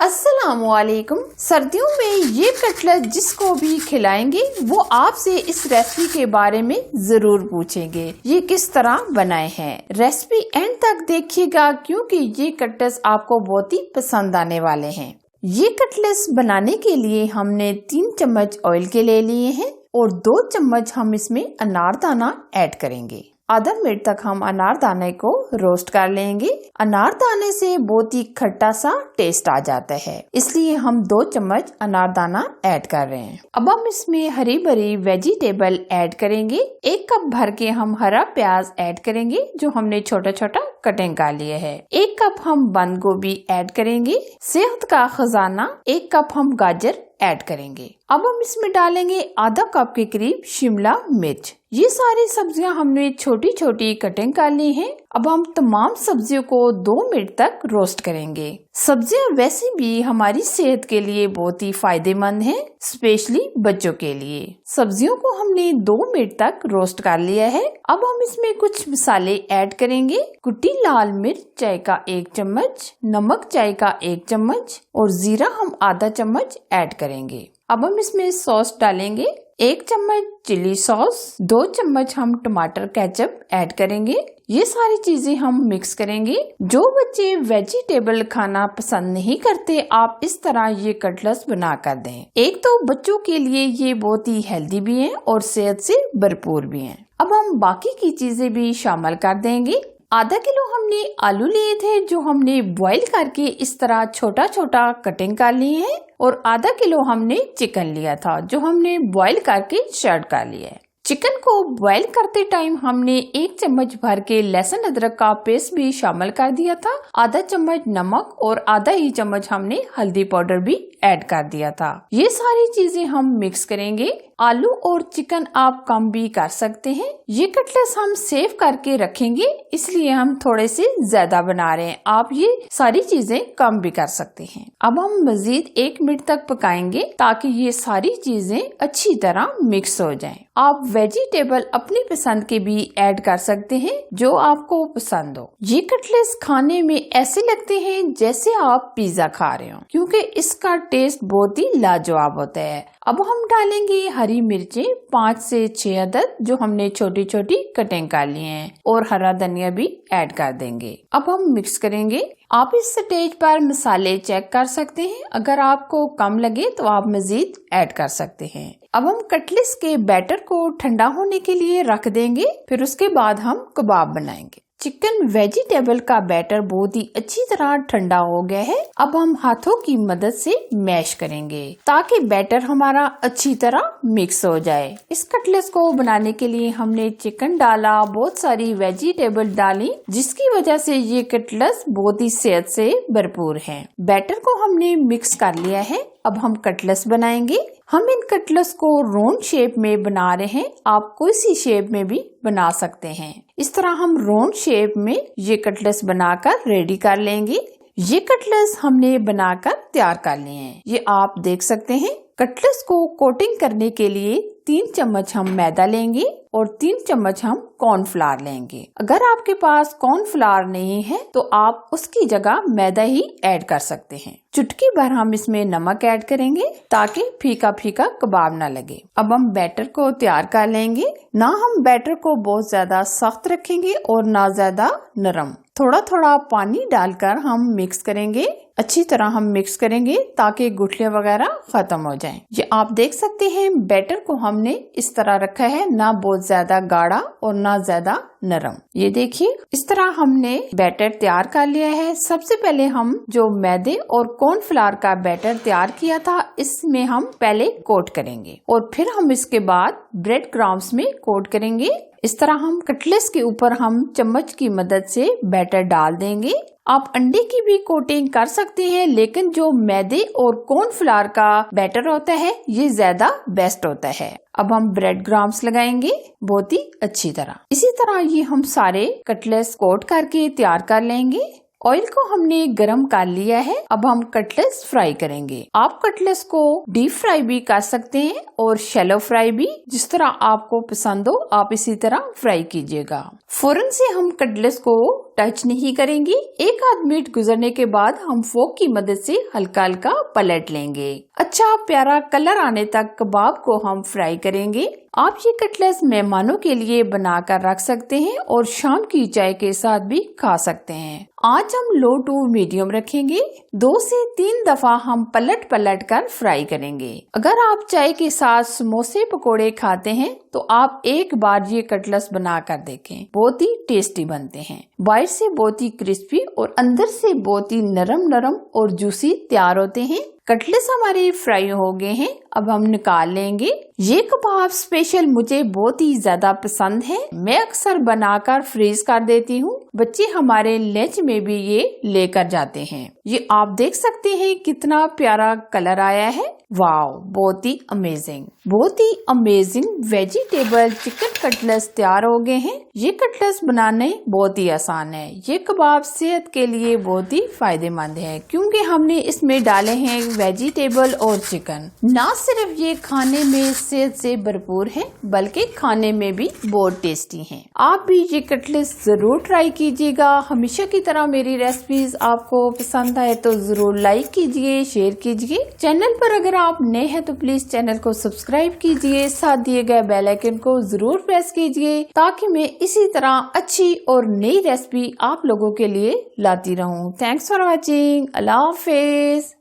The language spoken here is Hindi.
अस्सलामुअलैकुम। सर्दियों में ये कटलेट जिसको भी खिलाएंगे वो आपसे इस रेसिपी के बारे में जरूर पूछेंगे ये किस तरह बनाए हैं। रेसिपी एंड तक देखिएगा क्योंकि ये कटलेट्स आपको बहुत ही पसंद आने वाले हैं। ये कटलेट्स बनाने के लिए हमने 3 चम्मच ऑयल के ले लिए हैं और 2 चम्मच हम इसमें अनारदाना ऐड करेंगे। आधा मिनट तक हम अनारदाने को रोस्ट कर लेंगे। अनारदाने से बहुत ही खट्टा सा टेस्ट आ जाता है, इसलिए हम 2 चम्मच अनारदाना ऐड कर रहे हैं। अब हम इसमें हरी भरी वेजिटेबल ऐड करेंगे। 1 कप भर के हम हरा प्याज ऐड करेंगे जो हमने छोटा छोटा कटिंग कर लिया है। 1 कप हम बंद गोभी ऐड करेंगे। सेहत का खजाना 1 कप हम गाजर ऐड करेंगे। अब हम इसमें डालेंगे आधा कप के करीब शिमला मिर्च। ये सारी सब्जियां हमने छोटी छोटी कटिंग कर ली हैं। अब हम तमाम सब्जियों को 2 मिनट तक रोस्ट करेंगे। सब्जियां वैसे भी हमारी सेहत के लिए बहुत ही फायदेमंद हैं, स्पेशली बच्चों के लिए। सब्जियों को हमने 2 मिनट तक रोस्ट कर लिया है। अब हम इसमें कुछ मसाले ऐड करेंगे। कुटी लाल मिर्च चाय का 1 चम्मच, नमक चाय का 1 चम्मच और जीरा हम आधा चम्मच ऐड करेंगे। अब हम इसमें सॉस डालेंगे। 1 चम्मच चिली सॉस, 2 चम्मच हम टमाटर केचप ऐड करेंगे। ये सारी चीजें हम मिक्स करेंगे। जो बच्चे वेजिटेबल खाना पसंद नहीं करते, आप इस तरह ये कटलेट्स बना कर दें। एक तो बच्चों के लिए ये बहुत ही हेल्दी भी है और सेहत से भरपूर भी है। अब हम बाकी की चीजें भी शामिल कर देंगे। आधा किलो हमने आलू लिए थे जो हमने बॉईल करके इस तरह छोटा छोटा कटिंग कर लिए हैं और आधा किलो हमने चिकन लिया था जो हमने बॉईल करके शर्ट कर लिया है। चिकन को बॉईल करते टाइम हमने 1 चम्मच भर के लहसुन अदरक का पेस्ट भी शामिल कर दिया था। आधा चम्मच नमक और आधा ही चम्मच हमने हल्दी पाउडर भी ऐड कर दिया था। ये सारी चीजें हम मिक्स करेंगे। आलू और चिकन आप कम भी कर सकते हैं। ये कटलेट्स हम सेव करके रखेंगे, इसलिए हम थोड़े से ज्यादा बना रहे हैं। आप ये सारी चीजें कम भी कर सकते हैं। अब हम मजीद 1 मिनट तक पकाएंगे ताकि ये सारी चीजें अच्छी तरह मिक्स हो जाएं। आप वेजिटेबल अपनी पसंद के भी ऐड कर सकते हैं जो आपको पसंद हो। ये कटलेट्स खाने में ऐसे लगते हैं जैसे आप पिज्जा खा रहे हो क्योंकि इसका टेस्ट बहुत ही लाजवाब होता है। अब हम डालेंगे हरी मिर्चें 5 से 6 अदद जो हमने छोटी छोटी कटिंग कर ली हैं और हरा धनिया भी ऐड कर देंगे। अब हम मिक्स करेंगे। आप इस स्टेज पर मसाले चेक कर सकते हैं। अगर आपको कम लगे तो आप मजीद ऐड कर सकते हैं। अब हम कटलेट्स के बैटर को ठंडा होने के लिए रख देंगे, फिर उसके बाद हम कबाब बनाएंगे। चिकन वेजिटेबल का बैटर बहुत ही अच्छी तरह ठंडा हो गया है। अब हम हाथों की मदद से मैश करेंगे ताकि बैटर हमारा अच्छी तरह मिक्स हो जाए। इस कटलेट्स को बनाने के लिए हमने चिकन डाला, बहुत सारी वेजिटेबल डाली, जिसकी वजह से ये कटलेट्स बहुत ही सेहत से भरपूर हैं। बैटर को हमने मिक्स कर लिया है। अब हम कटलेट्स बनाएंगे। हम इन कटलेट्स को राउंड शेप में बना रहे हैं। आप कोई सी शेप में भी बना सकते हैं। इस तरह हम राउंड शेप में ये कटलेट्स बनाकर रेडी कर लेंगे। ये कटलेट्स हमने बनाकर तैयार कर लिए हैं। ये आप देख सकते हैं। कटलेट्स को कोटिंग करने के लिए 3 चम्मच हम मैदा लेंगे और 3 चम्मच हम कॉर्नफ्लावर लेंगे। अगर आपके पास कॉर्नफ्लावर नहीं है तो आप उसकी जगह मैदा ही ऐड कर सकते हैं। चुटकी भर हम इसमें नमक ऐड करेंगे ताकि फीका फीका कबाब ना लगे। अब हम बैटर को तैयार कर लेंगे। ना हम बैटर को बहुत ज्यादा सख्त रखेंगे और ना ज्यादा नरम। थोड़ा थोड़ा पानी डालकर हम मिक्स करेंगे। अच्छी तरह हम मिक्स करेंगे ताकि गुठलियां वगैरह खत्म हो जाएं। ये आप देख सकते हैं बैटर को हमने इस तरह रखा है, ना बहुत ज्यादा गाढ़ा और ना ज्यादा नरम। ये देखिए इस तरह हमने बैटर तैयार कर लिया है। सबसे पहले हम जो मैदे और कॉर्नफ्लावर का बैटर तैयार किया था इसमें हम पहले कोट करेंगे और फिर हम इसके बाद ब्रेड क्रम्ब्स में कोट करेंगे। इस तरह हम कटलेट्स के ऊपर हम चम्मच की मदद से बैटर डाल देंगे। आप अंडे की भी कोटिंग कर सकते हैं, लेकिन जो मैदे और कॉर्नफ्लावर का बैटर होता है ये ज्यादा बेस्ट होता है। अब हम ब्रेड क्रम्ब्स लगाएंगे बहुत ही अच्छी तरह। इसी तरह ये हम सारे कटलेट्स कोट करके तैयार कर लेंगे। ऑयल को हमने गरम कर लिया है। अब हम कटलेट्स फ्राई करेंगे। आप कटलेट्स को डीप फ्राई भी कर सकते हैं और शैलो फ्राई भी, जिस तरह आपको पसंद हो आप इसी तरह फ्राई कीजिएगा। फौरन से हम कटलेट्स को टच नहीं करेंगे। एक आध मिनट गुजरने के बाद हम फोक की मदद से हल्का हल्का पलट लेंगे। अच्छा प्यारा कलर आने तक कबाब को हम फ्राई करेंगे। आप ये कटलेट्स मेहमानों के लिए बनाकर रख सकते हैं और शाम की चाय के साथ भी खा सकते हैं। आज हम लो टू मीडियम रखेंगे। 2 से 3 दफा हम पलट पलट कर फ्राई करेंगे। अगर आप चाय के साथ समोसे पकोड़े खाते हैं तो आप एक बार ये कटलेट्स बना कर देखें। बहुत ही टेस्टी बनते हैं। बाहर से बहुत ही क्रिस्पी और अंदर से बहुत ही नरम नरम और जूसी तैयार होते हैं। कटलेट्स हमारे फ्राई हो गए हैं, अब हम निकाल लेंगे। ये कबाब स्पेशल मुझे बहुत ही ज्यादा पसंद है। मैं अक्सर बनाकर फ्रीज कर देती हूँ। बच्चे हमारे लंच में भी ये लेकर जाते हैं। ये आप देख सकते हैं कितना प्यारा कलर आया है। वाओ, बहुत ही अमेजिंग वेजिटेबल चिकन कटलेट्स तैयार हो गए हैं। ये कटलेट्स बनाने बहुत ही आसान है। ये कबाब सेहत के लिए बहुत ही फायदेमंद है क्योंकि हमने इसमें डाले हैं वेजिटेबल और चिकन। ना सिर्फ ये खाने में सेहत से भरपूर है बल्कि खाने में भी बहुत टेस्टी हैं। आप भी ये कटलेट्स जरूर ट्राई कीजिएगा। हमेशा की तरह मेरी रेसिपीज आपको पसंद आए तो जरूर लाइक कीजिए, शेयर कीजिए। चैनल पर अगर आप नए हैं तो प्लीज चैनल को सब्सक्राइब कीजिए। साथ दिए गए बेल आइकन को जरूर प्रेस कीजिए ताकि मैं इसी तरह अच्छी और नई रेसिपी आप लोगों के लिए लाती रहूं। Thanks for watching. Allah Hafiz.